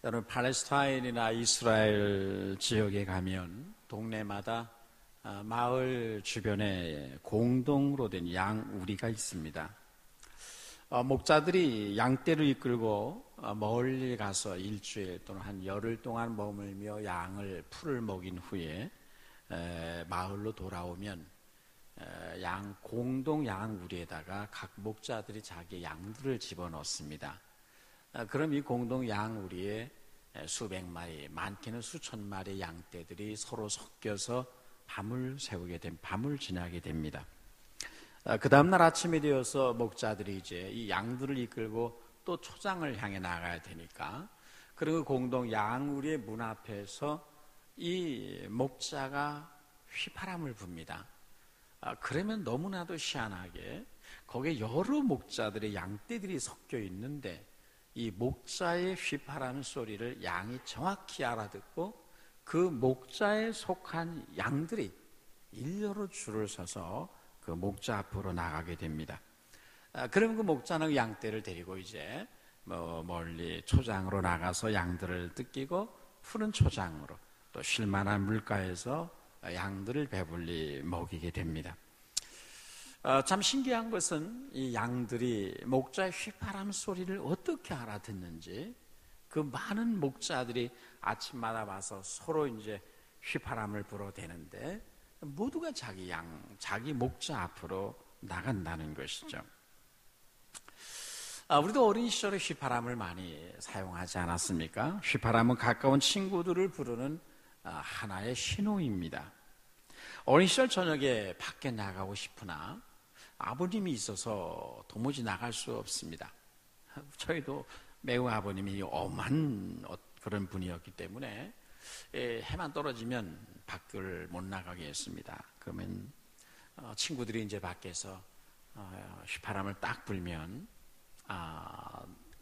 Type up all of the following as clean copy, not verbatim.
여러분, 팔레스타인이나 이스라엘 지역에 가면 동네마다 마을 주변에 공동으로 된 양우리가 있습니다. 목자들이 양떼를 이끌고 멀리 가서 일주일 또는 한 열흘 동안 머물며 풀을 먹인 후에 마을로 돌아오면 공동 양우리에다가 각 목자들이 자기 양들을 집어넣습니다. 그럼 이 공동 양우리에 수백 마리, 많게는 수천 마리 양떼들이 서로 섞여서 밤을 지나게 됩니다. 그 다음날 아침이 되어서 목자들이 이제 이 양들을 이끌고 또 초장을 향해 나가야 되니까, 그리고 공동 양우리의 문 앞에서 이 목자가 휘파람을 붑니다. 그러면 너무나도 희한하게 거기에 여러 목자들의 양떼들이 섞여 있는데 이 목자의 휘파람 소리를 양이 정확히 알아듣고 그 목자에 속한 양들이 일렬로 줄을 서서 그 목자 앞으로 나가게 됩니다. 그러면 그 목자는 양떼를 데리고 이제 멀리 초장으로 나가서 양들을 뜯기고 푸른 초장으로 또 쉴만한 물가에서 양들을 배불리 먹이게 됩니다. 참 신기한 것은 이 양들이 목자의 휘파람 소리를 어떻게 알아듣는지, 그 많은 목자들이 아침마다 와서 서로 이제 휘파람을 불어대는데 모두가 자기 목자 앞으로 나간다는 것이죠. 우리도 어린 시절에 휘파람을 많이 사용하지 않았습니까? 휘파람은 가까운 친구들을 부르는 하나의 신호입니다. 어린 시절 저녁에 밖에 나가고 싶으나 아버님이 있어서 도무지 나갈 수 없습니다. 저희도 매우 아버님이 엄한 그런 분이었기 때문에 해만 떨어지면 밖을 못 나가게 했습니다. 그러면 친구들이 이제 밖에서 휘파람을 딱 불면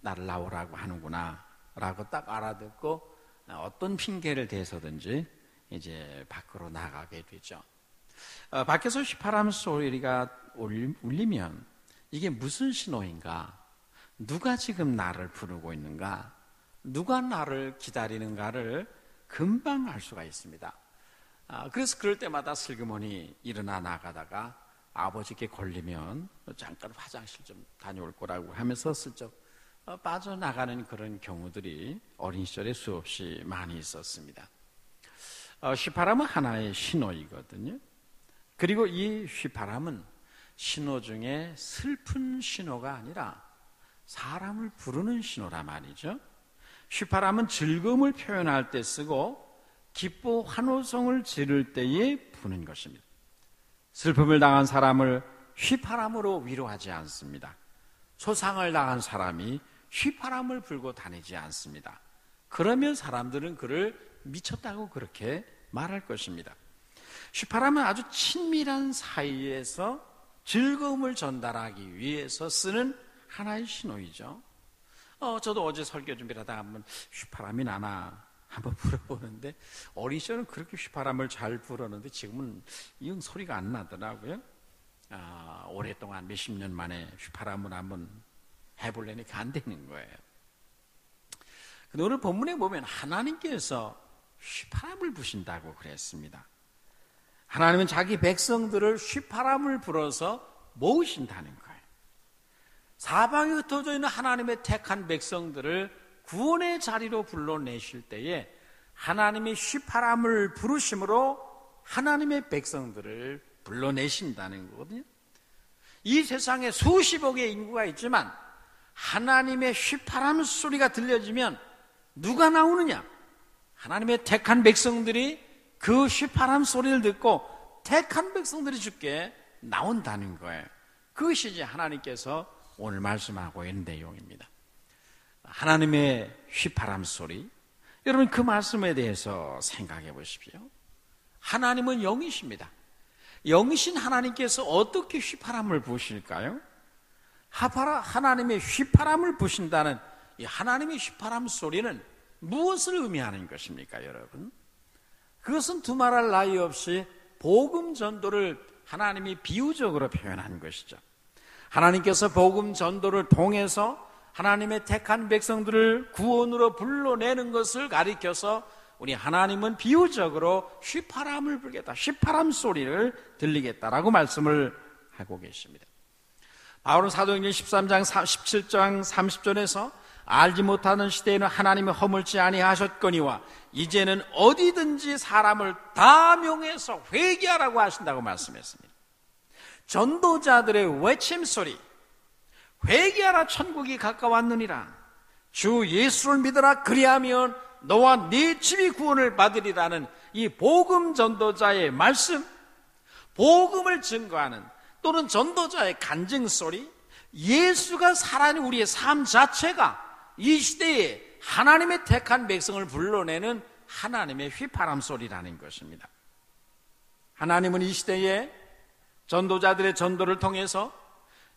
나를 나오라고 하는구나 라고 딱 알아듣고 어떤 핑계를 대서든지 이제 밖으로 나가게 되죠. 밖에서 휘파람 소리가 울리면 이게 무슨 신호인가? 누가 지금 나를 부르고 있는가? 누가 나를 기다리는가를 금방 알 수가 있습니다. 그래서 그럴 때마다 슬그머니 일어나 나가다가 아버지께 걸리면 잠깐 화장실 좀 다녀올 거라고 하면서 슬쩍 빠져나가는 그런 경우들이 어린 시절에 수없이 많이 있었습니다. 휘파람은 하나의 신호이거든요. 그리고 이 휘파람은 신호 중에 슬픈 신호가 아니라 사람을 부르는 신호란 말이죠. 휘파람은 즐거움을 표현할 때 쓰고 기뻐 환호성을 지를 때에 부는 것입니다. 슬픔을 당한 사람을 휘파람으로 위로하지 않습니다. 소상을 당한 사람이 휘파람을 불고 다니지 않습니다. 그러면 사람들은 그를 미쳤다고 그렇게 말할 것입니다. 휘파람은 아주 친밀한 사이에서 즐거움을 전달하기 위해서 쓰는 하나의 신호이죠. 저도 어제 설교 준비를 하다가 한번 휘파람이 나나 한번 불어보는데, 어린 시절은 그렇게 휘파람을 잘 불었는데 지금은 이런 소리가 안 나더라고요. 오랫동안 몇십 년 만에 휘파람을 한번 해보려니까 안 되는 거예요. 근데 오늘 본문에 보면 하나님께서 휘파람을 부신다고 그랬습니다. 하나님은 자기 백성들을 휘파람을 불어서 모으신다는 거예요. 사방에 흩어져 있는 하나님의 택한 백성들을 구원의 자리로 불러내실 때에 하나님이 휘파람을 부르심으로 하나님의 백성들을 불러내신다는 거거든요. 이 세상에 수십억의 인구가 있지만 하나님의 휘파람 소리가 들려지면 누가 나오느냐? 하나님의 택한 백성들이 그 휘파람 소리를 듣고 택한 백성들이 주께 나온다는 거예요. 그것이 이제 하나님께서 오늘 말씀하고 있는 내용입니다. 하나님의 휘파람 소리, 여러분 그 말씀에 대해서 생각해 보십시오. 하나님은 영이십니다. 영이신 하나님께서 어떻게 휘파람을 부실까요? 하나님의 휘파람을 부신다는 이 하나님의 휘파람 소리는 무엇을 의미하는 것입니까, 여러분? 그것은 두말할 나위 없이 복음 전도를 하나님이 비유적으로 표현한 것이죠. 하나님께서 복음 전도를 통해서 하나님의 택한 백성들을 구원으로 불러내는 것을 가리켜서 우리 하나님은 비유적으로 휘파람을 불겠다, 휘파람 소리를 들리겠다라고 말씀을 하고 계십니다. 바울은 사도행전 13장 17장 30절에서 알지 못하는 시대에는 하나님이 허물지 아니하셨거니와 이제는 어디든지 사람을 다 명해서 회개하라고 하신다고 말씀했습니다. 전도자들의 외침소리, 회개하라 천국이 가까웠느니라, 주 예수를 믿으라 그리하면 너와 네 집이 구원을 받으리라는 이 복음 전도자의 말씀, 복음을 증거하는 또는 전도자의 간증소리, 예수가 살아있는 우리의 삶 자체가 이 시대에 하나님의 택한 백성을 불러내는 하나님의 휘파람 소리라는 것입니다. 하나님은 이 시대에 전도자들의 전도를 통해서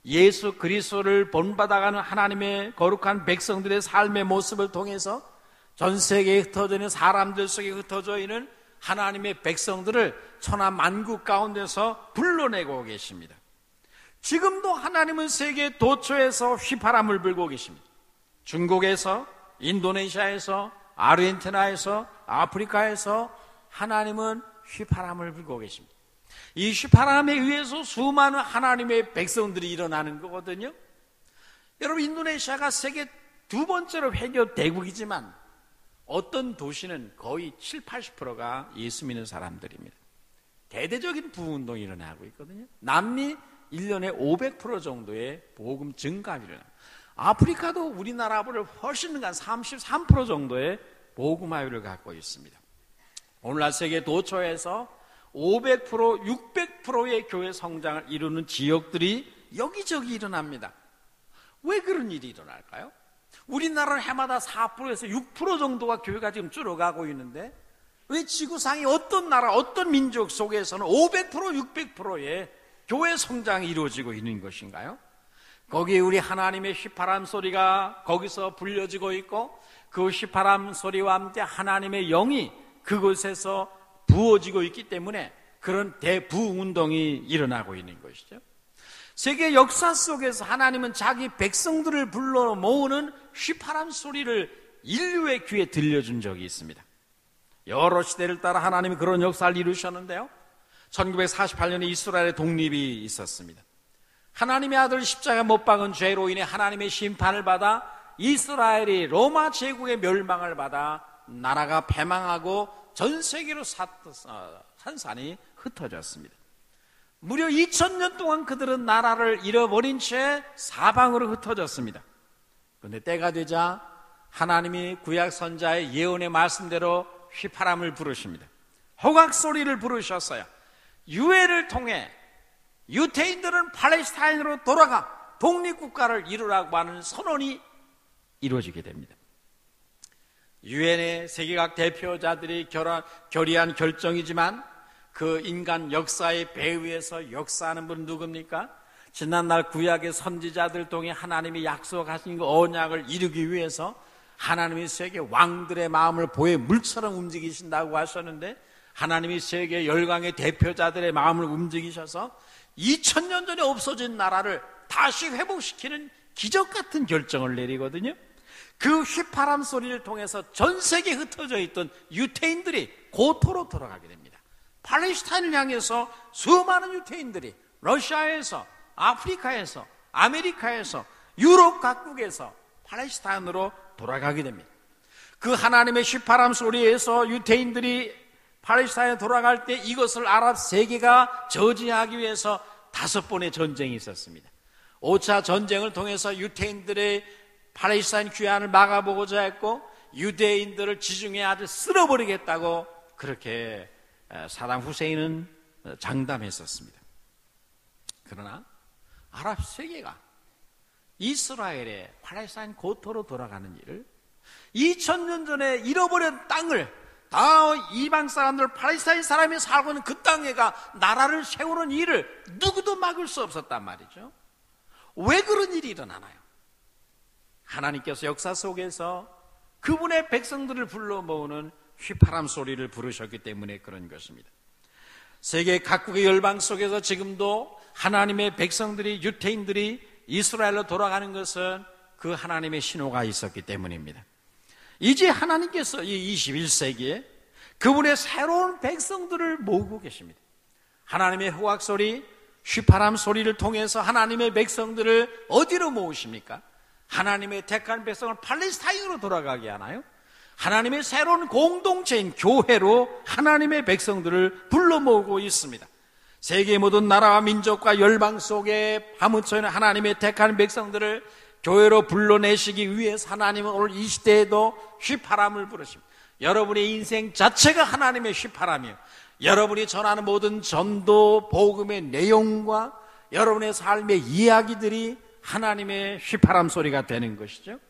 예수 그리스도를 본받아가는 하나님의 거룩한 백성들의 삶의 모습을 통해서 전 세계에 흩어져 있는 사람들 속에 흩어져 있는 하나님의 백성들을 천하 만국 가운데서 불러내고 계십니다. 지금도 하나님은 세계 도처에서 휘파람을 불고 계십니다. 중국에서, 인도네시아에서, 아르헨티나에서, 아프리카에서 하나님은 휘파람을 불고 계십니다. 이 휘파람에 의해서 수많은 하나님의 백성들이 일어나는 거거든요. 여러분, 인도네시아가 세계 두 번째로 회교 대국이지만 어떤 도시는 거의 70~80%가 예수 믿는 사람들입니다. 대대적인 부흥운동이 일어나고 있거든요. 남미 1년에 500% 정도의 복음 증가가 일어납니다. 아프리카도 우리나라보다 훨씬 한 33% 정도의 복음화율을 갖고 있습니다. 오늘날 세계 도처에서 500%, 600%의 교회 성장을 이루는 지역들이 여기저기 일어납니다. 왜 그런 일이 일어날까요? 우리나라는 해마다 4%에서 6% 정도가 교회가 지금 줄어가고 있는데 왜 지구상의 어떤 나라, 어떤 민족 속에서는 500%, 600%의 교회 성장이 이루어지고 있는 것인가요? 거기에 우리 하나님의 휘파람 소리가 거기서 불려지고 있고 그 휘파람 소리와 함께 하나님의 영이 그곳에서 부어지고 있기 때문에 그런 대부흥운동이 일어나고 있는 것이죠. 세계 역사 속에서 하나님은 자기 백성들을 불러 모으는 휘파람 소리를 인류의 귀에 들려준 적이 있습니다. 여러 시대를 따라 하나님이 그런 역사를 이루셨는데요, 1948년에 이스라엘의 독립이 있었습니다. 하나님의 아들 십자가 못 박은 죄로 인해 하나님의 심판을 받아 이스라엘이 로마 제국의 멸망을 받아 나라가 패망하고 전 세계로 산산이 흩어졌습니다. 무려 2000년 동안 그들은 나라를 잃어버린 채 사방으로 흩어졌습니다. 그런데 때가 되자 하나님이 구약 선자의 예언의 말씀대로 휘파람을 부르십니다. 호각 소리를 부르셨어요. 유해를 통해 유태인들은 팔레스타인으로 돌아가 독립국가를 이루라고 하는 선언이 이루어지게 됩니다. 유엔의 세계각 대표자들이 결의한 결정이지만 그 인간 역사의 배후에서 역사하는 분은 누굽니까? 지난날 구약의 선지자들 통해 하나님이 약속하신 그 언약을 이루기 위해서 하나님이 세계 왕들의 마음을 보의 물처럼 움직이신다고 하셨는데 하나님이 세계 열강의 대표자들의 마음을 움직이셔서 2000년 전에 없어진 나라를 다시 회복시키는 기적 같은 결정을 내리거든요. 그 휘파람 소리를 통해서 전 세계에 흩어져 있던 유태인들이 고토로 돌아가게 됩니다. 팔레스타인을 향해서 수많은 유태인들이 러시아에서, 아프리카에서, 아메리카에서, 유럽 각국에서 팔레스타인으로 돌아가게 됩니다. 그 하나님의 휘파람 소리에서 유태인들이 팔레스타인에 돌아갈 때 이것을 아랍 세계가 저지하기 위해서 5번의 전쟁이 있었습니다. 5차 전쟁을 통해서 유태인들의 팔레스타인 귀환을 막아보고자 했고 유대인들을 지중해 아주 쓸어버리겠다고 그렇게 사담 후세인은 장담했었습니다. 그러나 아랍 세계가 이스라엘의 팔레스타인 고토로 돌아가는 일을 2000년 전에 잃어버린 땅을 다 이방 사람들, 팔레스타인 사람이 살고 있는 그 땅에가 나라를 세우는 일을 누구도 막을 수 없었단 말이죠. 왜 그런 일이 일어나나요? 하나님께서 역사 속에서 그분의 백성들을 불러 모으는 휘파람 소리를 부르셨기 때문에 그런 것입니다. 세계 각국의 열방 속에서 지금도 하나님의 백성들이, 유태인들이 이스라엘로 돌아가는 것은 그 하나님의 신호가 있었기 때문입니다. 이제 하나님께서 이 21세기에 그분의 새로운 백성들을 모으고 계십니다. 하나님의 호각 소리, 휘파람 소리를 통해서 하나님의 백성들을 어디로 모으십니까? 하나님의 택한 백성을 팔레스타인으로 돌아가게 하나요? 하나님의 새로운 공동체인 교회로 하나님의 백성들을 불러 모으고 있습니다. 세계 모든 나라와 민족과 열방 속에 파묻혀 있는 하나님의 택한 백성들을 교회로 불러내시기 위해서 하나님은 오늘 이 시대에도 휘파람을 부르십니다. 여러분의 인생 자체가 하나님의 휘파람이에요. 여러분이 전하는 모든 전도, 복음의 내용과 여러분의 삶의 이야기들이 하나님의 휘파람 소리가 되는 것이죠.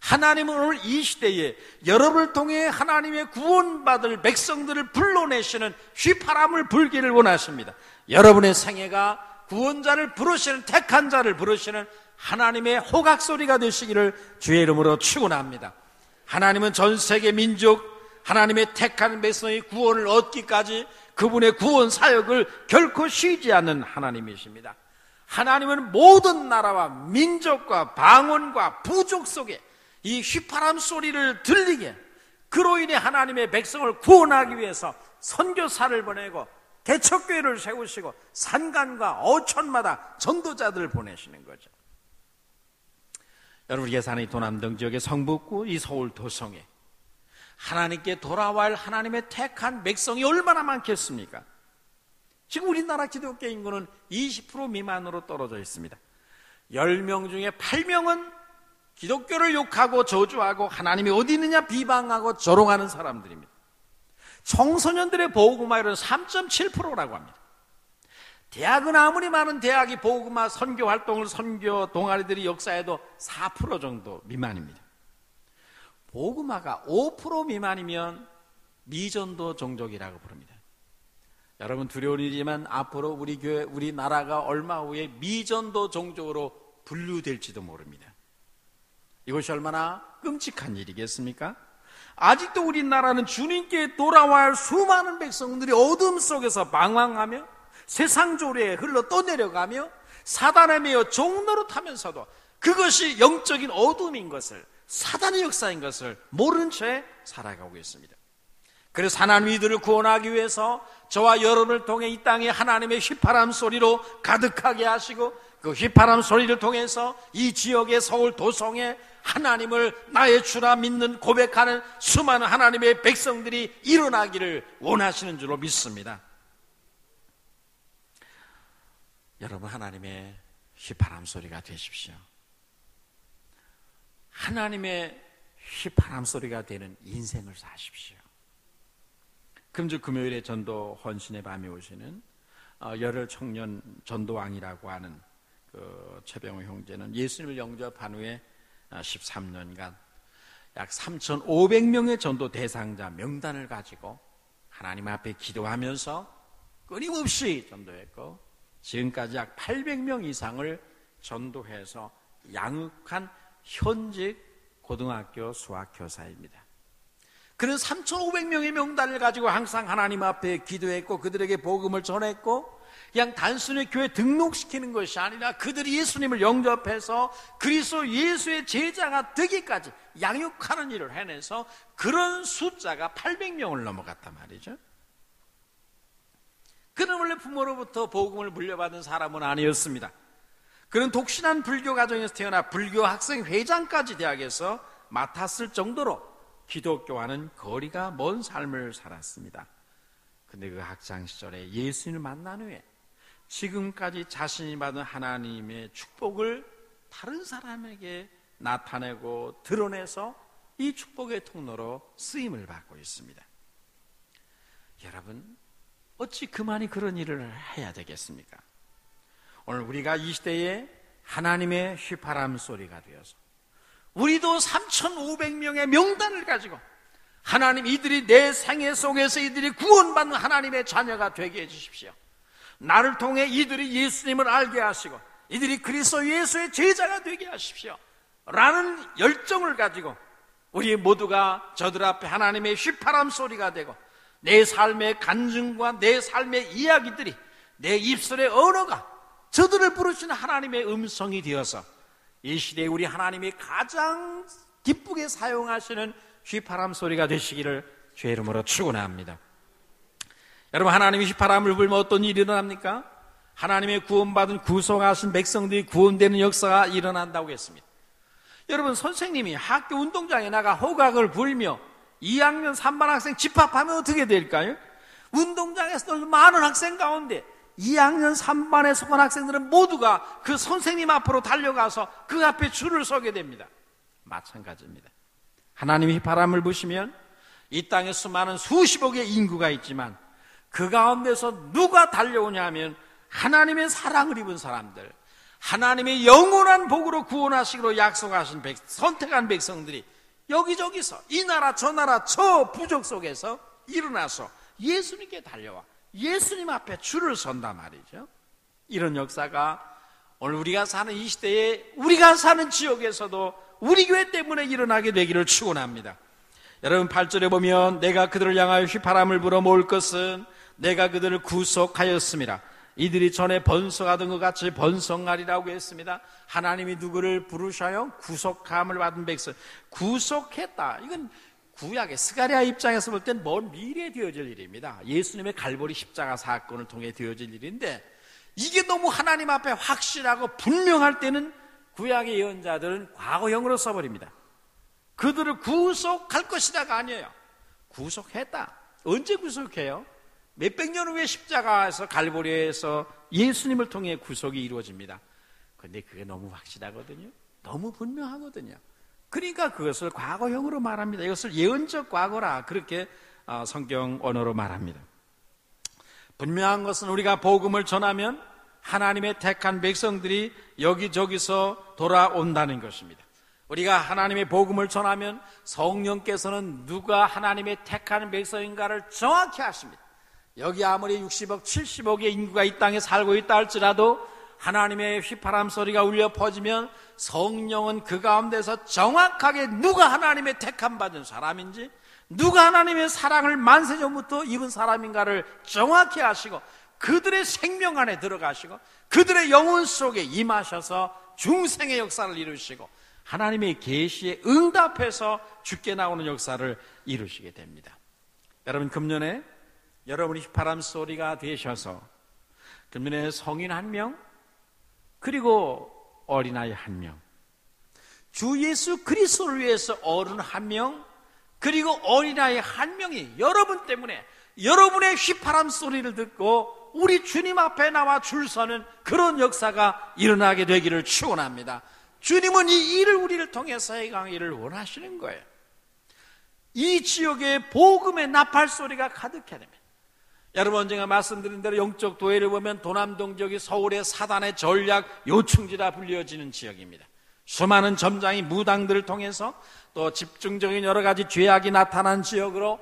하나님은 오늘 이 시대에 여러분을 통해 하나님의 구원받을 백성들을 불러내시는 휘파람을 불기를 원하십니다. 여러분의 생애가 구원자를 부르시는, 택한 자를 부르시는 하나님의 호각 소리가 되시기를 주의 이름으로 축원합니다. 하나님은 전 세계 민족, 하나님의 택한 백성의 구원을 얻기까지 그분의 구원 사역을 결코 쉬지 않는 하나님이십니다. 하나님은 모든 나라와 민족과 방언과 부족 속에 이 휘파람 소리를 들리게, 그로 인해 하나님의 백성을 구원하기 위해서 선교사를 보내고 개척교회를 세우시고 산간과 어촌마다 전도자들을 보내시는 거죠. 여러분, 예산의 도남동 지역의 성북구, 이 서울 도성에 하나님께 돌아와 할 하나님의 택한 백성이 얼마나 많겠습니까? 지금 우리나라 기독교 인구는 20% 미만으로 떨어져 있습니다. 10명 중에 8명은 기독교를 욕하고 저주하고 하나님이 어디 있느냐 비방하고 조롱하는 사람들입니다. 청소년들의 보호구마율은 3.7%라고 합니다. 대학은 아무리 많은 대학이 보호구마 선교 활동을, 선교 동아리들이 역사해도 4% 정도 미만입니다. 보호구마가 5% 미만이면 미전도 종족이라고 부릅니다. 여러분, 두려운 일이지만 앞으로 우리 교회, 우리나라가 얼마 후에 미전도 종족으로 분류될지도 모릅니다. 이것이 얼마나 끔찍한 일이겠습니까? 아직도 우리나라는 주님께 돌아와야 할 수많은 백성들이 어둠 속에서 방황하며 세상 조례에 흘러 떠내려가며 사단에 매여 종노릇하면서도 그것이 영적인 어둠인 것을, 사단의 역사인 것을 모른 채 살아가고 있습니다. 그래서 하나님 이들을 구원하기 위해서 저와 여러분을 통해 이 땅에 하나님의 휘파람 소리로 가득하게 하시고 그 휘파람 소리를 통해서 이 지역의 서울 도성에 하나님을 나의 주라 믿는 고백하는 수많은 하나님의 백성들이 일어나기를 원하시는 줄로 믿습니다. 여러분, 하나님의 휘파람 소리가 되십시오. 하나님의 휘파람 소리가 되는 인생을 사십시오. 금주 금요일에 전도 헌신의 밤에 오시는 열혈 청년 전도왕이라고 하는 그 최병호 형제는 예수님을 영접한 후에 13년간 약 3,500명의 전도 대상자 명단을 가지고 하나님 앞에 기도하면서 끊임없이 전도했고 지금까지 약 800명 이상을 전도해서 양육한 현직 고등학교 수학교사입니다. 그는 3,500명의 명단을 가지고 항상 하나님 앞에 기도했고 그들에게 복음을 전했고 그냥 단순히 교회 등록시키는 것이 아니라 그들이 예수님을 영접해서 그리스도 예수의 제자가 되기까지 양육하는 일을 해내서 그런 숫자가 800명을 넘어갔단 말이죠. 그는 원래 부모로부터 복음을 물려받은 사람은 아니었습니다. 그는 독신한 불교 가정에서 태어나 불교 학생 회장까지 대학에서 맡았을 정도로 기독교와는 거리가 먼 삶을 살았습니다. 근데 그 학창 시절에 예수님을 만난 후에 지금까지 자신이 받은 하나님의 축복을 다른 사람에게 나타내고 드러내서 이 축복의 통로로 쓰임을 받고 있습니다. 여러분, 어찌 그만이 그런 일을 해야 되겠습니까? 오늘 우리가 이 시대에 하나님의 휘파람 소리가 되어서 우리도 3,500명의 명단을 가지고 하나님, 이들이 내 생애 속에서 이들이 구원받는 하나님의 자녀가 되게 해주십시오. 나를 통해 이들이 예수님을 알게 하시고 이들이 그리스도 예수의 제자가 되게 하십시오 라는 열정을 가지고 우리 모두가 저들 앞에 하나님의 휘파람 소리가 되고 내 삶의 간증과 내 삶의 이야기들이 내 입술의 언어가 저들을 부르시는 하나님의 음성이 되어서 이 시대에 우리 하나님이 가장 기쁘게 사용하시는 휘파람 소리가 되시기를 주의 이름으로 축원합니다. 여러분, 하나님이 휘파람을 불면 어떤 일이 일어납니까? 하나님의 구원받은 구속하신 백성들이 구원되는 역사가 일어난다고 했습니다. 여러분, 선생님이 학교 운동장에 나가 호각을 불며 2학년 3반 학생 집합하면 어떻게 될까요? 운동장에서 많은 학생 가운데 2학년 3반에 속한 학생들은 모두가 그 선생님 앞으로 달려가서 그 앞에 줄을 서게 됩니다. 마찬가지입니다. 하나님이 바람을 부시면 이 땅에 수많은 수십억의 인구가 있지만 그 가운데서 누가 달려오냐 하면 하나님의 사랑을 입은 사람들, 하나님의 영원한 복으로 구원하시기로 약속하신 선택한 백성들이 여기저기서 이 나라 저 나라 저 부족 속에서 일어나서 예수님께 달려와 예수님 앞에 줄을 선단 말이죠. 이런 역사가 오늘 우리가 사는 이 시대에 우리가 사는 지역에서도 우리 교회 때문에 일어나게 되기를 축원합니다. 여러분, 8절에 보면 내가 그들을 향하여 휘파람을 불어 모을 것은 내가 그들을 구속하였습니다. 이들이 전에 번성하던 것 같이 번성하리라고 했습니다. 하나님이 누구를 부르셔요? 구속함을 받은 백성. 구속했다. 이건 구약의 스가랴 입장에서 볼 땐 먼 미래에 되어질 일입니다. 예수님의 갈보리 십자가 사건을 통해 되어질 일인데 이게 너무 하나님 앞에 확실하고 분명할 때는 구약의 예언자들은 과거형으로 써버립니다. 그들을 구속할 것이다가 아니에요. 구속했다. 언제 구속해요? 몇백 년 후에 십자가에서 갈보리에서 예수님을 통해 구속이 이루어집니다. 그런데 그게 너무 확실하거든요. 너무 분명하거든요. 그러니까 그것을 과거형으로 말합니다. 이것을 예언적 과거라 그렇게 성경 언어로 말합니다. 분명한 것은 우리가 복음을 전하면 하나님의 택한 백성들이 여기저기서 돌아온다는 것입니다. 우리가 하나님의 복음을 전하면 성령께서는 누가 하나님의 택한 백성인가를 정확히 아십니다. 여기 아무리 60억, 70억의 인구가 이 땅에 살고 있다 할지라도 하나님의 휘파람 소리가 울려 퍼지면 성령은 그 가운데서 정확하게 누가 하나님의 택함 받은 사람인지 누가 하나님의 사랑을 만세전부터 입은 사람인가를 정확히 아시고 그들의 생명 안에 들어가시고 그들의 영혼 속에 임하셔서 중생의 역사를 이루시고 하나님의 계시에 응답해서 주께 나오는 역사를 이루시게 됩니다. 여러분, 금년에 여러분이 휘파람 소리가 되셔서 금년에 성인 1명 그리고 어린아이 1명, 주 예수 그리스도를 위해서 어른 1명 그리고 어린아이 1명이 여러분 때문에 여러분의 휘파람 소리를 듣고 우리 주님 앞에 나와 줄 서는 그런 역사가 일어나게 되기를 축원합니다. 주님은 이 일을 우리를 통해서 행하기를 원하시는 거예요. 이 지역에 복음의 나팔 소리가 가득해야 됩니다. 여러분, 언젠가 말씀드린 대로 영적 도회를 보면 도남동 지역이 서울의 사단의 전략 요충지라 불려지는 지역입니다. 수많은 점장이 무당들을 통해서 또 집중적인 여러 가지 죄악이 나타난 지역으로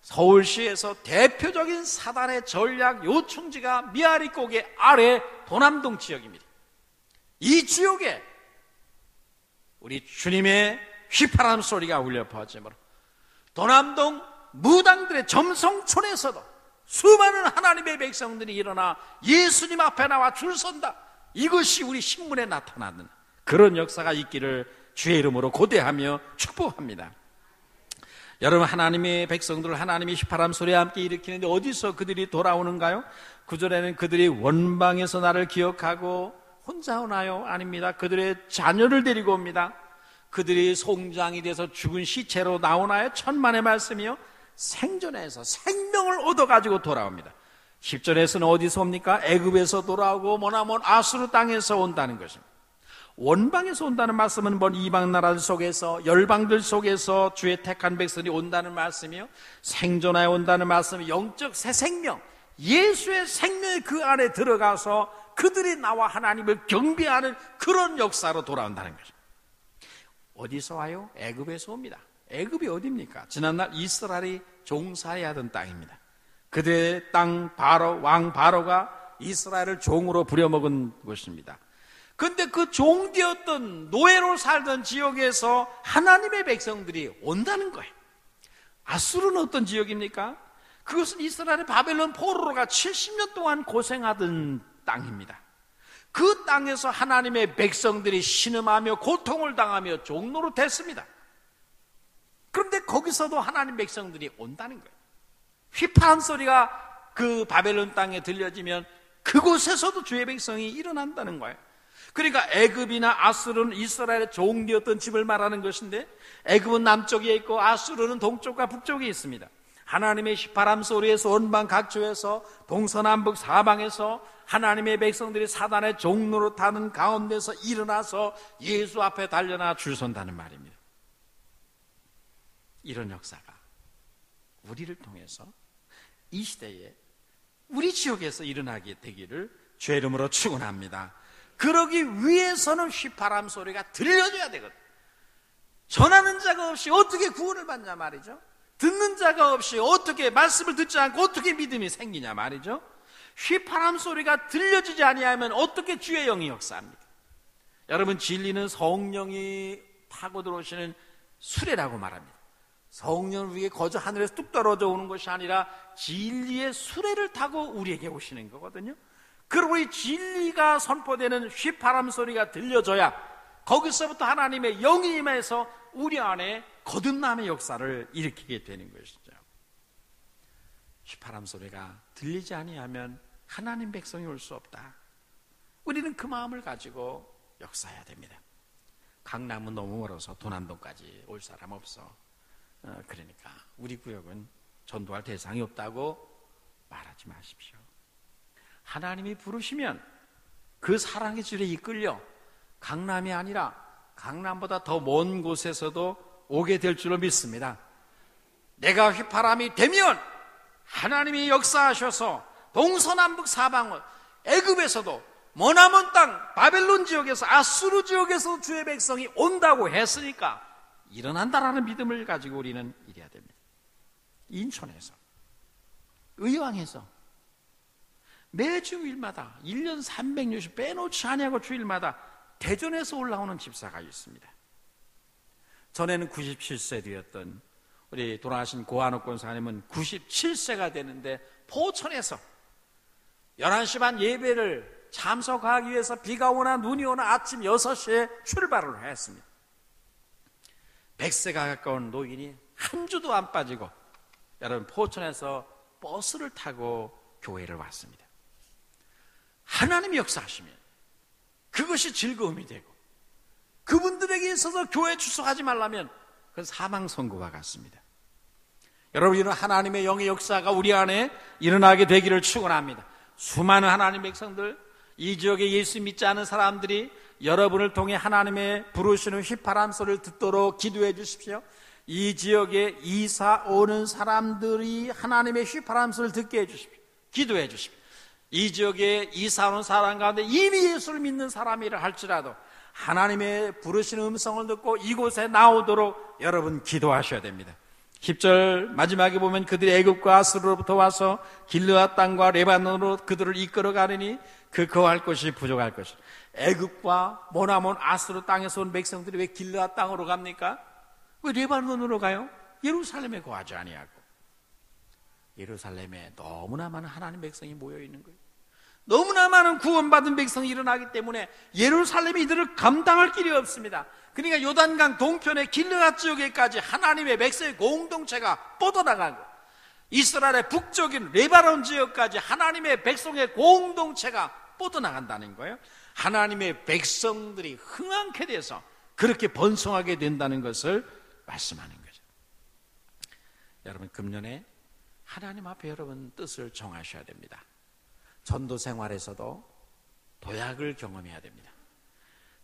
서울시에서 대표적인 사단의 전략 요충지가 미아리고개 아래 도남동 지역입니다. 이 지역에 우리 주님의 휘파람 소리가 울려 퍼지므로 도남동 무당들의 점성촌에서도 수많은 하나님의 백성들이 일어나 예수님 앞에 나와 줄 선다. 이것이 우리 신문에 나타나는 그런 역사가 있기를 주의 이름으로 고대하며 축복합니다. 여러분, 하나님의 백성들을 하나님의 휘파람 소리와 함께 일으키는데 어디서 그들이 돌아오는가요? 9절에는 그들이 원방에서 나를 기억하고 혼자 오나요? 아닙니다. 그들의 자녀를 데리고 옵니다. 그들이 송장이 돼서 죽은 시체로 나오나요? 천만의 말씀이요. 생존해서 생명을 얻어가지고 돌아옵니다. 10절에서는 어디서 옵니까? 애굽에서 돌아오고 머나먼 아수르 땅에서 온다는 것입니다. 원방에서 온다는 말씀은 먼 이방 나라들 속에서 열방들 속에서 주의 택한 백성이 온다는 말씀이요, 생존하여 온다는 말씀이 영적 새 생명, 예수의 생명이 그 안에 들어가서 그들이 나와 하나님을 경배하는 그런 역사로 돌아온다는 것입니다. 어디서 와요? 애굽에서 옵니다. 애굽이 어디입니까? 지난날 이스라엘이 종살이 하던 땅입니다. 그들의 땅 바로, 왕 바로가 이스라엘을 종으로 부려먹은 곳입니다. 그런데 그 종되었던 노예로 살던 지역에서 하나님의 백성들이 온다는 거예요. 아수르는 어떤 지역입니까? 그것은 이스라엘의 바벨론 포로로가 70년 동안 고생하던 땅입니다. 그 땅에서 하나님의 백성들이 신음하며 고통을 당하며 종로로 됐습니다. 그런데 거기서도 하나님 백성들이 온다는 거예요. 휘파람 소리가 그 바벨론 땅에 들려지면 그곳에서도 주의 백성이 일어난다는 거예요. 그러니까 애굽이나 아수르는 이스라엘의 종되었던 집을 말하는 것인데, 애굽은 남쪽에 있고 아수르는 동쪽과 북쪽에 있습니다. 하나님의 휘파람 소리에서 원방 각처에서 동서남북 사방에서 하나님의 백성들이 사단의 종로로 타는 가운데서 일어나서 예수 앞에 달려나 줄 선다는 말입니다. 이런 역사가 우리를 통해서 이 시대에 우리 지역에서 일어나게 되기를 주의 이름으로 축원합니다. 그러기 위해서는 휘파람 소리가 들려줘야 되거든. 전하는 자가 없이 어떻게 구원을 받냐 말이죠. 듣는 자가 없이 어떻게 말씀을 듣지 않고 어떻게 믿음이 생기냐 말이죠. 휘파람 소리가 들려지지 아니하면 어떻게 주의 영이 역사합니까? 여러분, 진리는 성령이 타고 들어오시는 수레라고 말합니다. 성령 위에 거저 하늘에서 뚝 떨어져 오는 것이 아니라 진리의 수레를 타고 우리에게 오시는 거거든요. 그리고 이 진리가 선포되는 휘파람 소리가 들려져야 거기서부터 하나님의 영이 임해서 우리 안에 거듭남의 역사를 일으키게 되는 것이죠. 휘파람 소리가 들리지 아니하면 하나님 백성이 올 수 없다. 우리는 그 마음을 가지고 역사해야 됩니다. 강남은 너무 멀어서 도남동까지 올 사람 없어. 그러니까 우리 구역은 전도할 대상이 없다고 말하지 마십시오. 하나님이 부르시면 그 사랑의 줄에 이끌려 강남이 아니라 강남보다 더 먼 곳에서도 오게 될 줄로 믿습니다. 내가 휘파람이 되면 하나님이 역사하셔서 동서남북 사방을, 애굽에서도 머나먼 땅 바벨론 지역에서 아수르 지역에서 주의 백성이 온다고 했으니까 일어난다라는 믿음을 가지고 우리는 일해야 됩니다. 인천에서, 의왕에서 매 주일마다 1년 360 빼놓지 아니하고 주일마다 대전에서 올라오는 집사가 있습니다. 전에는 97세 되었던 우리 돌아가신 고한옥 권사님은 97세가 되는데 포천에서 11시 반 예배를 참석하기 위해서 비가 오나 눈이 오나 아침 6시에 출발을 했습니다. 100세가 가까운 노인이 한 주도 안 빠지고 여러분 포천에서 버스를 타고 교회를 왔습니다. 하나님이 역사하시면 그것이 즐거움이 되고, 그분들에게 있어서 교회에 출석하지 말라면 그건 사망 선고와 같습니다. 여러분, 이런 하나님의 영의 역사가 우리 안에 일어나게 되기를 축원합니다. 수많은 하나님 백성들, 이 지역에 예수 믿지 않은 사람들이 여러분을 통해 하나님의 부르시는 휘파람 소리를 듣도록 기도해 주십시오. 이 지역에 이사 오는 사람들이 하나님의 휘파람 소리를 듣게 해 주십시오. 기도해 주십시오. 이 지역에 이사 오는 사람 가운데 이미 예수를 믿는 사람이라 할지라도 하나님의 부르시는 음성을 듣고 이곳에 나오도록 여러분 기도하셔야 됩니다. 10절 마지막에 보면 그들이 애굽과 아수르로부터 와서 길르앗 땅과 레바논으로 그들을 이끌어 가느니 그 거할 것이 부족할 것이다. 애굽과 모나몬 아수르 땅에서 온 백성들이 왜 길르앗 땅으로 갑니까? 왜 레바논으로 가요? 예루살렘에 거하지 아니하고. 예루살렘에 너무나 많은 하나님 백성이 모여 있는 거예요. 너무나 많은 구원받은 백성이 일어나기 때문에 예루살렘이 이들을 감당할 길이 없습니다. 그러니까 요단강 동편의 길르앗 지역에까지 하나님의 백성의 공동체가 뻗어나가고, 이스라엘의 북쪽인 레바논 지역까지 하나님의 백성의 공동체가 뻗어나간다는 거예요. 하나님의 백성들이 흥황케 돼서 그렇게 번성하게 된다는 것을 말씀하는 거죠. 여러분, 금년에 하나님 앞에 여러분 뜻을 정하셔야 됩니다. 전도 생활에서도 도약을 경험해야 됩니다.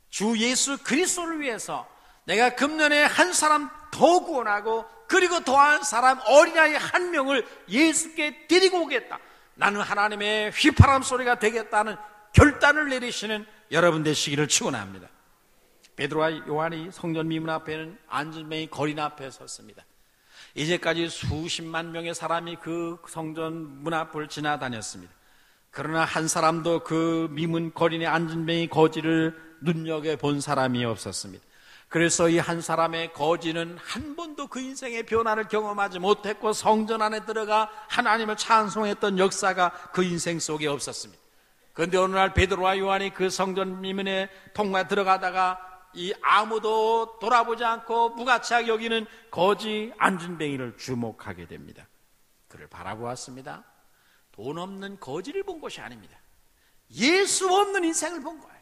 주 예수 그리스도를 위해서 내가 금년에 한 사람 더 구원하고, 그리고 더한 사람 어린아이 한 명을 예수께 데리고 오겠다, 나는 하나님의 휘파람 소리가 되겠다는 결단을 내리시는 여러분 되시기를 축원합니다. 베드로와 요한이 성전 미문 앞에는 안전뱅이 거린 앞에 섰습니다. 이제까지 수십만 명의 사람이 그 성전 문 앞을 지나다녔습니다. 그러나 한 사람도 그 미문 거린의 안전뱅이 거지를 눈여겨본 사람이 없었습니다. 그래서 이 한 사람의 거지는 한 번도 그 인생의 변화를 경험하지 못했고, 성전 안에 들어가 하나님을 찬송했던 역사가 그 인생 속에 없었습니다. 그런데 어느 날 베드로와 요한이 그 성전 미문에 통과에 들어가다가 이 아무도 돌아보지 않고 무가치하게 여기는 거지 안진뱅이를 주목하게 됩니다. 그를 바라보았습니다. 돈 없는 거지를 본 것이 아닙니다. 예수 없는 인생을 본 거예요.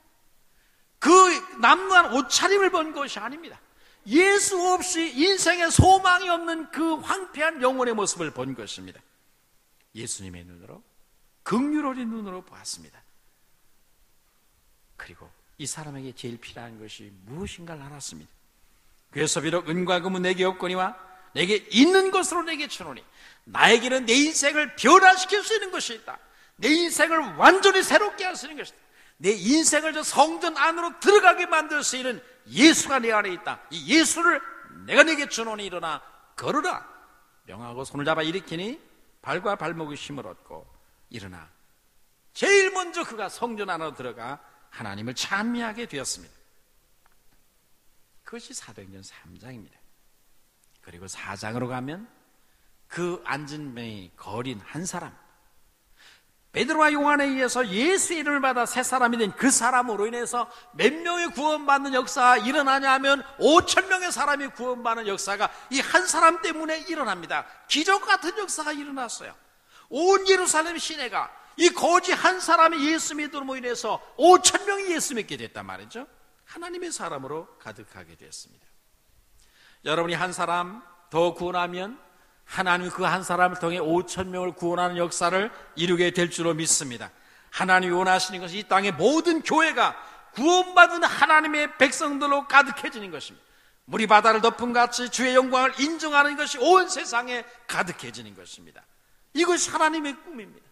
그 남루한 옷차림을 본 것이 아닙니다. 예수 없이 인생에 소망이 없는 그 황폐한 영혼의 모습을 본 것입니다. 예수님의 눈으로, 긍휼 어린 눈으로 보았습니다. 그리고 이 사람에게 제일 필요한 것이 무엇인가를 알았습니다. 그래서 비록 은과 금은 내게 없거니와 내게 있는 것으로 내게 주노니 나에게는 내 인생을 변화시킬 수 있는 것이 있다. 내 인생을 완전히 새롭게 할 수 있는 것이다. 내 인생을 저 성전 안으로 들어가게 만들 수 있는 예수가 내 안에 있다. 이 예수를 내가 내게 주노니 일어나 걸으라 명하고 손을 잡아 일으키니 발과 발목에 힘을 얻고 일어나 제일 먼저 그가 성전 안으로 들어가 하나님을 찬미하게 되었습니다. 그것이 사도행전 3장입니다. 그리고 4장으로 가면 그 안진뱅이 거린 한 사람, 베드로와 요한에 의해서 예수의 이름을 받아 새 사람이 된 그 사람으로 인해서 몇 명이 구원받는 역사가 일어나냐 하면 5,000명의 사람이 구원받는 역사가 이 한 사람 때문에 일어납니다. 기적 같은 역사가 일어났어요. 온 예루살렘 시내가 이 거지 한 사람이 예수 믿음으로 인해서 5,000명이 예수 믿게 됐단 말이죠. 하나님의 사람으로 가득하게 됐습니다. 여러분이 한 사람 더 구원하면 하나님이 그 한 사람을 통해 5,000명을 구원하는 역사를 이루게 될 줄로 믿습니다. 하나님이 원하시는 것이 이 땅의 모든 교회가 구원받은 하나님의 백성들로 가득해지는 것입니다. 물이 바다를 덮은 같이 주의 영광을 인정하는 것이 온 세상에 가득해지는 것입니다. 이것이 하나님의 꿈입니다.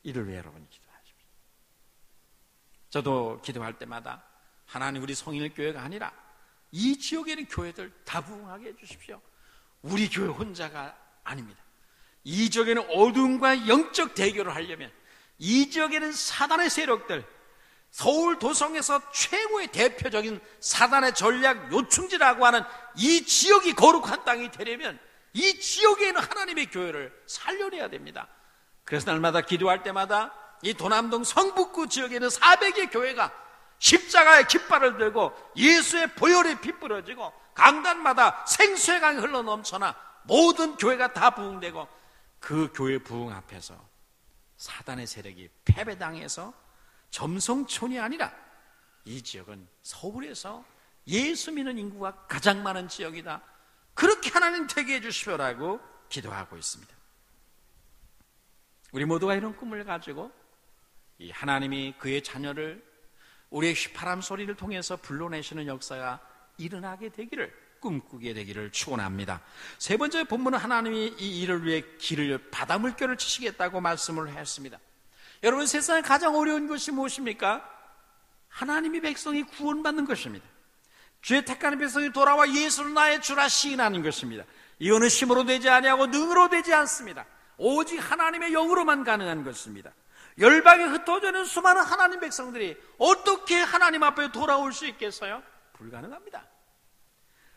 이를 위해 여러분이 기도하십시오. 저도 기도할 때마다 하나님 우리 성일교회가 아니라 이 지역에 있는 교회들 다 부흥하게 해주십시오. 우리 교회 혼자가 아닙니다. 이 지역에는 어둠과 영적 대결을 하려면 이 지역에는 사단의 세력들, 서울 도성에서 최고의 대표적인 사단의 전략 요충지라고 하는 이 지역이 거룩한 땅이 되려면 이 지역에 있는 하나님의 교회를 살려내야 됩니다. 그래서 날마다 기도할 때마다 이 도남동 성북구 지역에 있는 400의 교회가 십자가의 깃발을 들고 예수의 보혈이 빗부러지고 강단마다 생수의 강이 흘러넘쳐나 모든 교회가 다 부흥되고 그 교회 부흥 앞에서 사단의 세력이 패배당해서 점성촌이 아니라 이 지역은 서울에서 예수 믿는 인구가 가장 많은 지역이다. 그렇게 하나님 되게 해주시오라고 기도하고 있습니다. 우리 모두가 이런 꿈을 가지고 이 하나님이 그의 자녀를 우리의 휘파람 소리를 통해서 불러내시는 역사가 일어나게 되기를 꿈꾸게 되기를 축원합니다. 세 번째 본문은 하나님이 이 일을 위해 바닷물결을 치시겠다고 말씀을 했습니다. 여러분, 세상에 가장 어려운 것이 무엇입니까? 하나님의 백성이 구원받는 것입니다. 주의 택하는 백성이 돌아와 예수를 나의 주라 시인하는 것입니다. 이거는 힘으로 되지 아니하고 능으로 되지 않습니다. 오직 하나님의 영으로만 가능한 것입니다. 열방에 흩어져 있는 수많은 하나님 백성들이 어떻게 하나님 앞에 돌아올 수 있겠어요? 불가능합니다.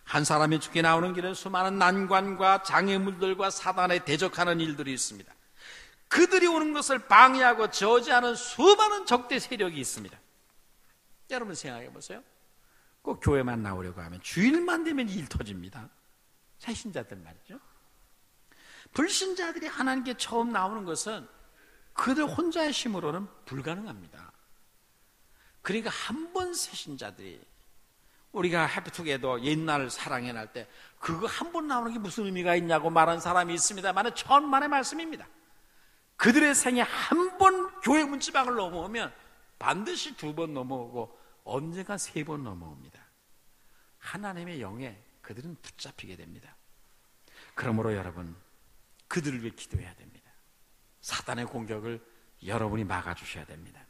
한 사람이 죽게 나오는 길은 수많은 난관과 장애물들과 사단에 대적하는 일들이 있습니다. 그들이 오는 것을 방해하고 저지하는 수많은 적대 세력이 있습니다. 여러분 생각해 보세요. 꼭 교회만 나오려고 하면 주일만 되면 일 터집니다. 새신자들 말이죠. 불신자들이 하나님께 처음 나오는 것은 그들 혼자의 힘으로는 불가능합니다. 그러니까 한 번 새신자들이 우리가 해피투게더 옛날 사랑해 날 때 그거 한 번 나오는 게 무슨 의미가 있냐고 말한 사람이 있습니다만 천만의 말씀입니다. 그들의 생에 한 번 교회 문지방을 넘어오면 반드시 2번 넘어오고 언젠가 3번 넘어옵니다. 하나님의 영에 그들은 붙잡히게 됩니다. 그러므로 여러분, 그들을 위해 기도해야 됩니다. 사단의 공격을 여러분이 막아주셔야 됩니다.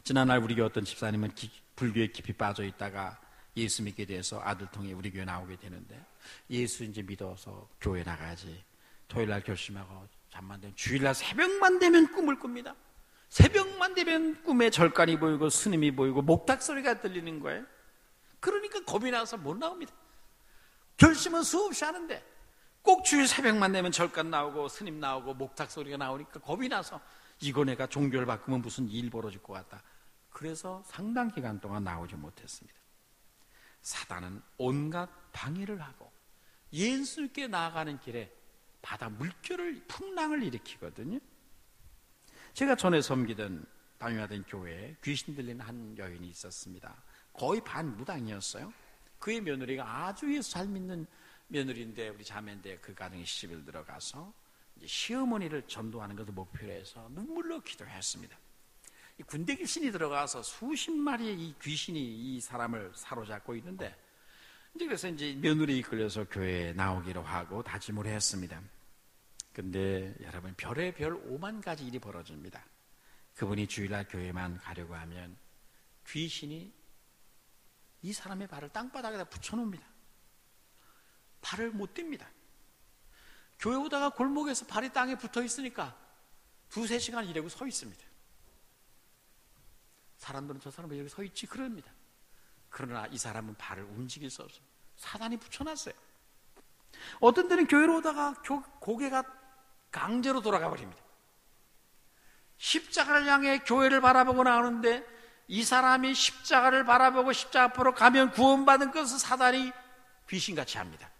지난날 우리 교회 어떤 집사님은 불교에 깊이 빠져 있다가 예수 믿게 돼서 아들 통해 우리 교회 나오게 되는데, 예수 이제 믿어서 교회 나가야지 토요일날 결심하고 잠만 되면 주일날 새벽만 되면 꿈을 꿉니다. 새벽만 되면 꿈에 절간이 보이고 스님이 보이고 목탁 소리가 들리는 거예요. 그러니까 겁이 나서 못 나옵니다. 결심은 수없이 하는데 꼭 주일 새벽만 되면 절간 나오고 스님 나오고 목탁 소리가 나오니까 겁이 나서 이거 내가 종교를 바꾸면 무슨 일 벌어질 것 같다. 그래서 상당 기간 동안 나오지 못했습니다. 사단은 온갖 방해를 하고 예수께 나아가는 길에 바다 물결을, 풍랑을 일으키거든요. 제가 전에 섬기던 다녀왔던 교회에 귀신 들린 한 여인이 있었습니다. 거의 반무당이었어요. 그의 며느리가 아주 예수 잘 믿는 며느리인데, 우리 자매인데 그 가정에 시집을 들어가서 이제 시어머니를 전도하는 것을 목표로 해서 눈물로 기도했습니다. 이 군대 귀신이 들어가서 수십 마리의 이 귀신이 이 사람을 사로잡고 있는데, 이제 그래서 이제 며느리 이끌려서 교회에 나오기로 하고 다짐을 했습니다. 근데 여러분, 별의 별 5만 가지 일이 벌어집니다. 그분이 주일날 교회만 가려고 하면 귀신이 이 사람의 발을 땅바닥에다 붙여놓습니다. 발을 못 뗍니다. 교회 오다가 골목에서 발이 땅에 붙어 있으니까 2-3시간 이러고 서 있습니다. 사람들은 저 사람은 여기 서 있지 그럽니다. 그러나 이 사람은 발을 움직일 수 없습니다. 사단이 붙여놨어요. 어떤 때는 교회로 오다가 고개가 강제로 돌아가 버립니다. 십자가를 향해 교회를 바라보고 나오는데 이 사람이 십자가를 바라보고 십자가 앞으로 가면 구원받은 것을 사단이 귀신같이 합니다.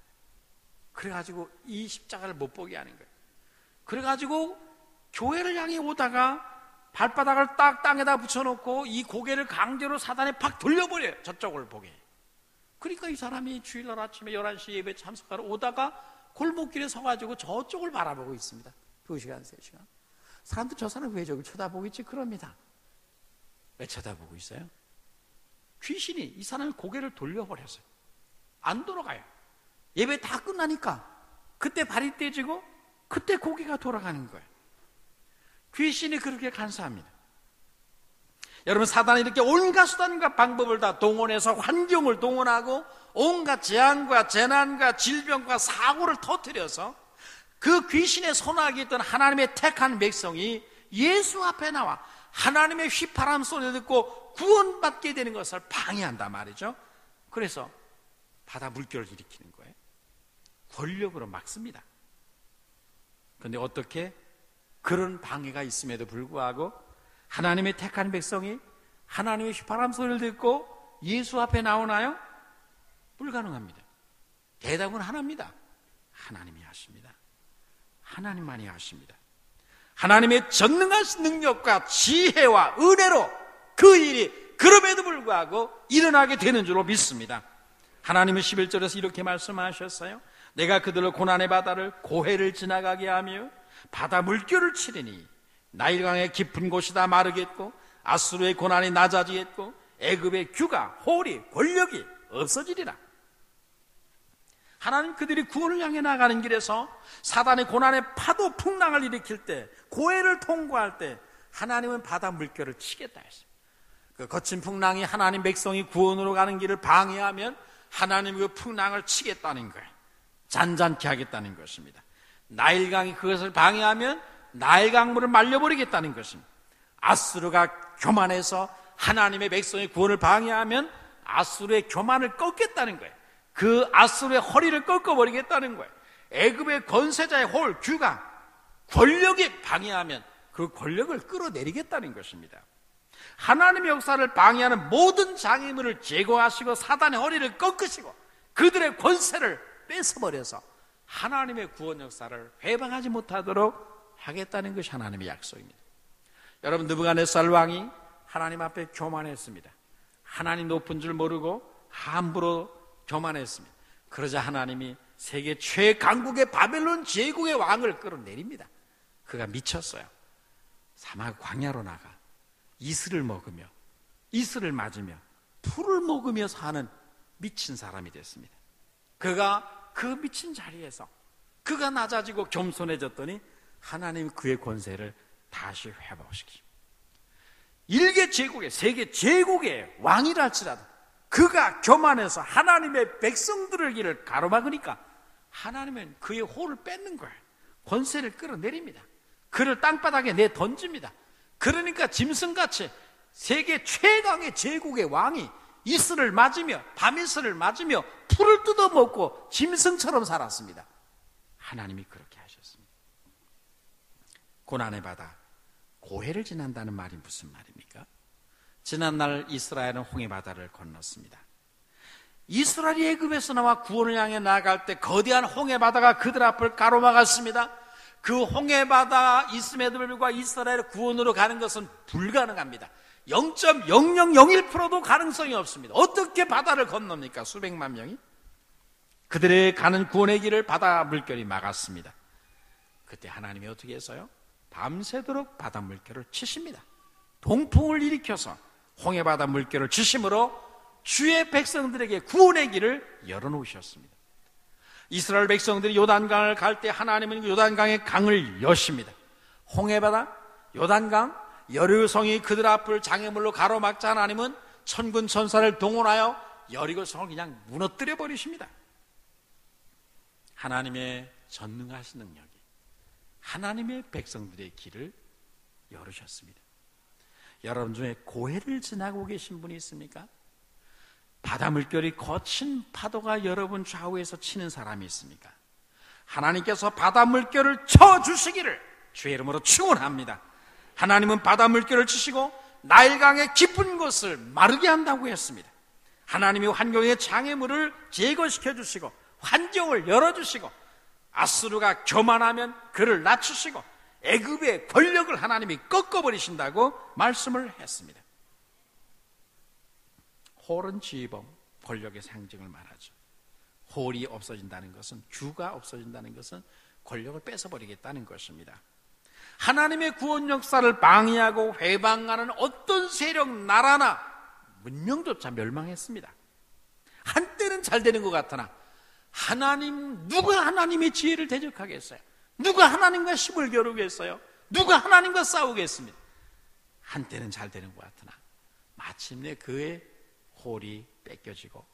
그래가지고 이 십자가를 못 보게 하는 거예요. 그래가지고 교회를 향해 오다가 발바닥을 딱 땅에다 붙여놓고 이 고개를 강제로 사단에 팍 돌려버려요. 저쪽을 보게. 그러니까 이 사람이 주일날 아침에 11시 예배 참석하러 오다가 골목길에 서가지고 저쪽을 바라보고 있습니다. 2시간, 3시간. 사람들 저 사람 왜 저기 쳐다보고 있지? 그럽니다. 왜 쳐다보고 있어요? 귀신이 이 사람의 고개를 돌려버렸어요. 안 돌아가요. 예배 다 끝나니까 그때 발이 떼지고 그때 고개가 돌아가는 거예요. 귀신이 그렇게 간사합니다. 여러분, 사단이 이렇게 온갖 수단과 방법을 다 동원해서 환경을 동원하고 온갖 재앙과 재난과 질병과 사고를 터뜨려서 그 귀신의 손아귀에 있던 하나님의 택한 백성이 예수 앞에 나와 하나님의 휘파람 소리를 듣고 구원받게 되는 것을 방해한단 말이죠. 그래서 바다 물결을 일으키는 거예요. 권력으로 막습니다. 그런데 어떻게 그런 방해가 있음에도 불구하고 하나님의 택한 백성이 하나님의 휘파람 소리를 듣고 예수 앞에 나오나요? 불가능합니다. 대답은 하나입니다. 하나님이 하십니다. 하나님만이 하십니다. 하나님의 전능하신 능력과 지혜와 은혜로 그 일이 그럼에도 불구하고 일어나게 되는 줄로 믿습니다. 하나님은 11절에서 이렇게 말씀하셨어요. 내가 그들을 고난의 바다를 고해를 지나가게 하며 바다 물결을 치리니 나일강의 깊은 곳이 다 마르겠고 아수르의 고난이 낮아지겠고 애굽의 규가 홀이 권력이 없어지리라. 하나님 그들이 구원을 향해 나가는 길에서 사단의 고난의 파도 풍랑을 일으킬 때, 고해를 통과할 때 하나님은 바다 물결을 치겠다 했습니다. 그 거친 풍랑이 하나님 백성이 구원으로 가는 길을 방해하면 하나님 그 풍랑을 치겠다는 거예요. 잔잔케 하겠다는 것입니다. 나일강이 그것을 방해하면 나일강물을 말려버리겠다는 것입니다. 아수르가 교만해서 하나님의 백성의 구원을 방해하면 아수르의 교만을 꺾겠다는 거예요. 그 아수르의 허리를 꺾어버리겠다는 거예요. 애굽의 권세자의 홀, 규가 권력이 방해하면 그 권력을 끌어내리겠다는 것입니다. 하나님의 역사를 방해하는 모든 장애물을 제거하시고 사단의 허리를 꺾으시고 그들의 권세를 뺏어버려서 하나님의 구원 역사를 회방하지 못하도록 하겠다는 것이 하나님의 약속입니다. 여러분, 느부갓네살 왕이 하나님 앞에 교만했습니다. 하나님 높은 줄 모르고 함부로 교만했습니다. 그러자 하나님이 세계 최강국의 바벨론 제국의 왕을 끌어내립니다. 그가 미쳤어요. 사막 광야로 나가 이슬을 먹으며 이슬을 맞으며 풀을 먹으며 사는 미친 사람이 됐습니다. 그가 그 미친 자리에서 그가 낮아지고 겸손해졌더니 하나님 그의 권세를 다시 회복시키십니다. 일개 제국의 세계 제국의 왕이라 할지라도 그가 교만해서 하나님의 백성들의 길을 가로막으니까 하나님은 그의 호를 뺏는 거예요. 권세를 끌어내립니다. 그를 땅바닥에 내던집니다. 그러니까 짐승같이 세계 최강의 제국의 왕이 이슬을 맞으며 밤이슬을 맞으며 풀을 뜯어먹고 짐승처럼 살았습니다. 하나님이 그렇게 하셨습니다. 고난의 바다, 고해를 지난다는 말이 무슨 말입니까? 지난날 이스라엘은 홍해바다를 건넜습니다. 이스라엘이 애굽에서 나와 구원을 향해 나아갈 때 거대한 홍해바다가 그들 앞을 가로막았습니다. 그 홍해바다 있음에도 불구하고 이스라엘의 구원으로 가는 것은 불가능합니다. 0.0001%도 가능성이 없습니다. 어떻게 바다를 건넙니까? 수백만 명이? 그들의 가는 구원의 길을 바다 물결이 막았습니다. 그때 하나님이 어떻게 했어요? 밤새도록 바다 물결을 치십니다. 동풍을 일으켜서 홍해바다 물결을 치심으로 주의 백성들에게 구원의 길을 열어놓으셨습니다. 이스라엘 백성들이 요단강을 갈 때 하나님은 요단강의 강을 여십니다. 홍해바다, 요단강, 여리고성이 그들 앞을 장애물로 가로막자 하나님은 천군 천사를 동원하여 여리고성을 그냥 무너뜨려 버리십니다. 하나님의 전능하신 능력이 하나님의 백성들의 길을 열으셨습니다. 여러분 중에 고해를 지나고 계신 분이 있습니까? 바다 물결이 거친 파도가 여러분 좌우에서 치는 사람이 있습니까? 하나님께서 바다 물결을 쳐주시기를 주의 이름으로 축원합니다. 하나님은 바다 물결을 치시고 나일강의 깊은 곳을 마르게 한다고 했습니다. 하나님이 환경의 장애물을 제거시켜 주시고 환경을 열어주시고 아수르가 교만하면 그를 낮추시고 애굽의 권력을 하나님이 꺾어버리신다고 말씀을 했습니다. 홀은 지휘봉, 권력의 상징을 말하죠. 홀이 없어진다는 것은, 주가 없어진다는 것은 권력을 뺏어버리겠다는 것입니다. 하나님의 구원 역사를 방해하고 회방하는 어떤 세력, 나라나 문명조차 멸망했습니다. 한때는 잘 되는 것 같으나 누가 하나님의 지혜를 대적하겠어요? 누가 하나님과 힘을 겨루겠어요? 누가 하나님과 싸우겠습니다? 한때는 잘 되는 것 같으나 마침내 그의 홀이 뺏겨지고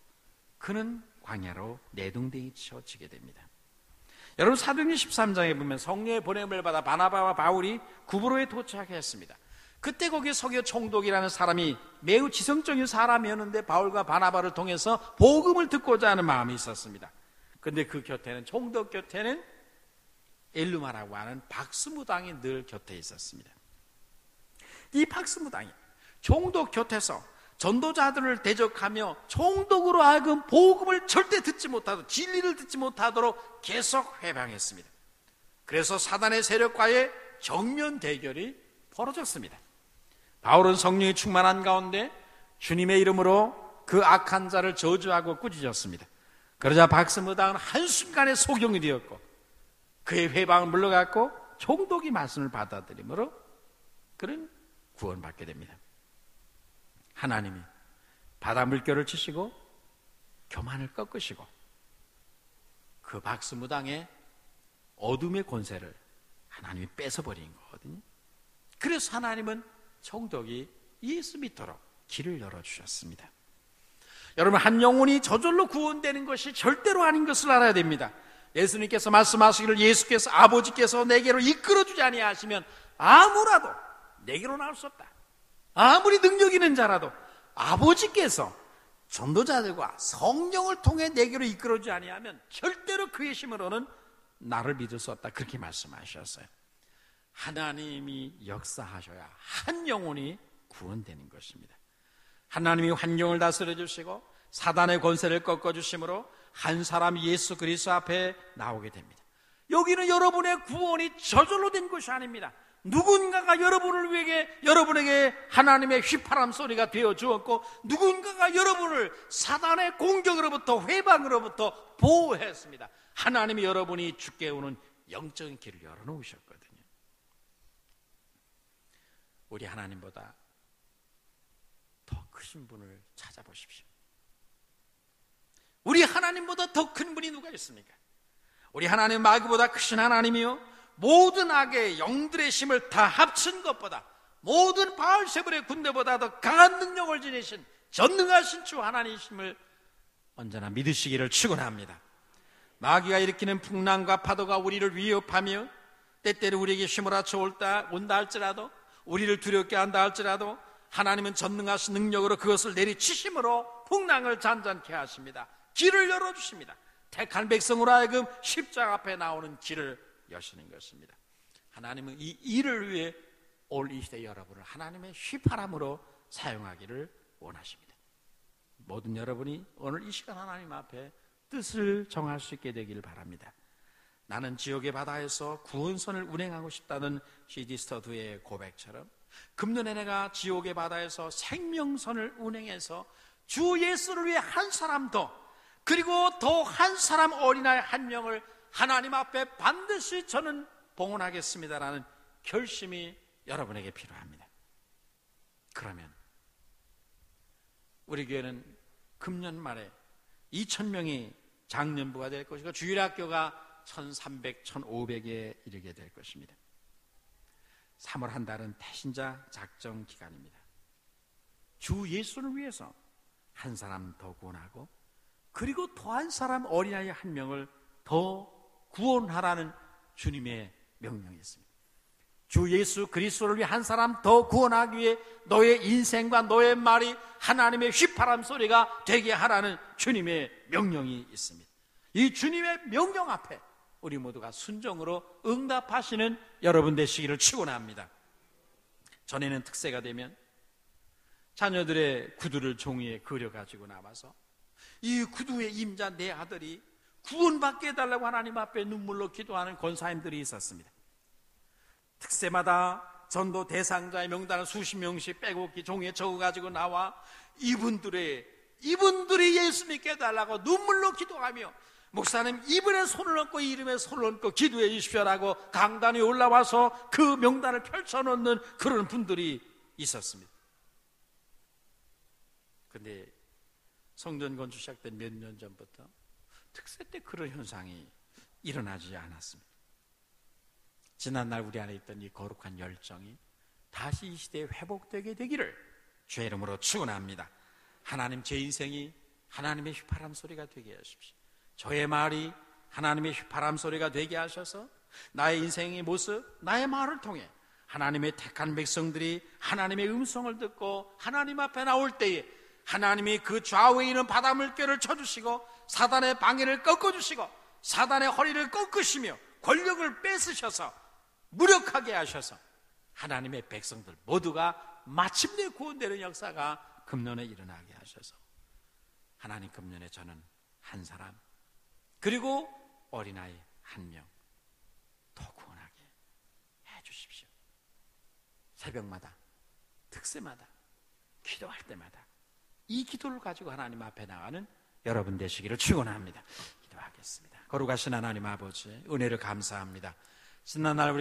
그는 광야로 내동댕이 치어지게 됩니다. 여러분, 사도행전 13장에 보면 성령의 보냄을 받아 바나바와 바울이 구브로에 도착했습니다. 그때 거기에 서기오 총독이라는 사람이 매우 지성적인 사람이었는데 바울과 바나바를 통해서 복음을 듣고자 하는 마음이 있었습니다. 그런데 그 곁에는, 총독 곁에는 엘루마라고 하는 박스무당이 늘 곁에 있었습니다. 이 박스무당이 총독 곁에서 전도자들을 대적하며 총독으로 하여금 복음을 절대 듣지 못하도록, 진리를 듣지 못하도록 계속 회방했습니다. 그래서 사단의 세력과의 정면 대결이 벌어졌습니다. 바울은 성령이 충만한 가운데 주님의 이름으로 그 악한 자를 저주하고 꾸짖었습니다. 그러자 박스무당은 한순간에 소경이 되었고 그의 회방을 물러갔고 총독이 말씀을 받아들이므로 그는 구원받게 됩니다. 하나님이 바다 물결을 치시고 교만을 꺾으시고 그 박스무당의 어둠의 권세를 하나님이 뺏어버린 거거든요. 그래서 하나님은 총독이 예수 믿도록 길을 열어주셨습니다. 여러분, 한 영혼이 저절로 구원되는 것이 절대로 아닌 것을 알아야 됩니다. 예수님께서 말씀하시기를 예수께서 아버지께서 내게로 이끌어주지 아니하시면 아무라도 내게로 나올 수 없다. 아무리 능력 있는 자라도 아버지께서 전도자들과 성령을 통해 내게로 이끌어주지 아니하면 절대로 그의 힘으로는 나를 믿을 수 없다. 그렇게 말씀하셨어요. 하나님이 역사하셔야 한 영혼이 구원되는 것입니다. 하나님이 환경을 다스려 주시고 사단의 권세를 꺾어 주심으로 한 사람 예수 그리스도 앞에 나오게 됩니다. 여기는 여러분의 구원이 저절로 된 것이 아닙니다. 누군가가 여러분에게 하나님의 휘파람 소리가 되어 주었고 누군가가 여러분을 사단의 공격으로부터, 회방으로부터 보호했습니다. 하나님이 여러분이 주께 오는 영적인 길을 열어놓으셨거든요. 우리 하나님보다 더 크신 분을 찾아보십시오. 우리 하나님보다 더 큰 분이 누가 있습니까? 우리 하나님 마귀보다 크신 하나님이요, 모든 악의 영들의 힘을 다 합친 것보다, 모든 바알세불의 군대보다 더 강한 능력을 지니신 전능하신 주 하나님이심을 언제나 믿으시기를 축원합니다. 마귀가 일으키는 풍랑과 파도가 우리를 위협하며 때때로 우리에게 휘몰아쳐 온다 할지라도, 우리를 두렵게 한다 할지라도 하나님은 전능하신 능력으로 그것을 내리치심으로 풍랑을 잔잔케 하십니다. 길을 열어주십니다. 택한 백성으로 하여금 십자가 앞에 나오는 길을 여시는 것입니다. 하나님은 이 일을 위해 오늘 이 시대 여러분을 하나님의 휘파람으로 사용하기를 원하십니다. 모든 여러분이 오늘 이 시간 하나님 앞에 뜻을 정할 수 있게 되기를 바랍니다. 나는 지옥의 바다에서 구원선을 운행하고 싶다는 C.D. 스터드의 고백처럼 금년에 내가 지옥의 바다에서 생명선을 운행해서 주 예수를 위해 한 사람 더, 그리고 더 한 사람 어린아이 한 명을 하나님 앞에 반드시 저는 봉헌하겠습니다라는 결심이 여러분에게 필요합니다. 그러면 우리 교회는 금년 말에 2,000명이 장년부가 될 것이고 주일학교가 1,300, 1,500에 이르게 될 것입니다. 3월 한 달은 태신자 작정 기간입니다. 주 예수를 위해서 한 사람 더 구원하고, 그리고 더 한 사람 어린아이 한 명을 더 구원하라는 주님의 명령이 있습니다. 주 예수 그리스도를 위해 한 사람 더 구원하기 위해 너의 인생과 너의 말이 하나님의 휘파람 소리가 되게 하라는 주님의 명령이 있습니다. 이 주님의 명령 앞에 우리 모두가 순종으로 응답하시는 여러분 되시기를 축원합니다. 전에는 특세가 되면 자녀들의 구두를 종이에 그려가지고 나와서 이 구두의 임자 내 아들이 구원받게 해달라고 하나님 앞에 눈물로 기도하는 권사님들이 있었습니다. 특세마다 전도 대상자의 명단을 수십 명씩 빼곡히 종이에 적어가지고 나와 이분들이 예수 믿게 해달라고 눈물로 기도하며, 목사님 이분의 손을 얹고 이름에 손을 얹고 기도해 주십시오라고 강단에 올라와서 그 명단을 펼쳐놓는 그런 분들이 있었습니다. 그런데 성전 건축 시작된 몇 년 전부터 특세 때 그런 현상이 일어나지 않았습니다. 지난날 우리 안에 있던 이 거룩한 열정이 다시 이 시대에 회복되게 되기를 주의 이름으로 축원합니다. 하나님, 제 인생이 하나님의 휘파람 소리가 되게 하십시오. 저의 말이 하나님의 휘파람 소리가 되게 하셔서 나의 인생의 모습, 나의 말을 통해 하나님의 택한 백성들이 하나님의 음성을 듣고 하나님 앞에 나올 때에 하나님이 그 좌우에 있는 바닷물결을 쳐주시고 사단의 방해를 꺾어주시고 사단의 허리를 꺾으시며 권력을 뺏으셔서 무력하게 하셔서 하나님의 백성들 모두가 마침내 구원되는 역사가 금년에 일어나게 하셔서 하나님, 금년에 저는 한 사람 그리고 어린아이 한 명 더 구원하게 해주십시오. 새벽마다, 특세마다, 기도할 때마다 이 기도를 가지고 하나님 앞에 나가는 여러분 되시기를 축원합니다. 기도하겠습니다. 거룩하신 하나님 아버지, 은혜를 감사합니다. 지난날 우리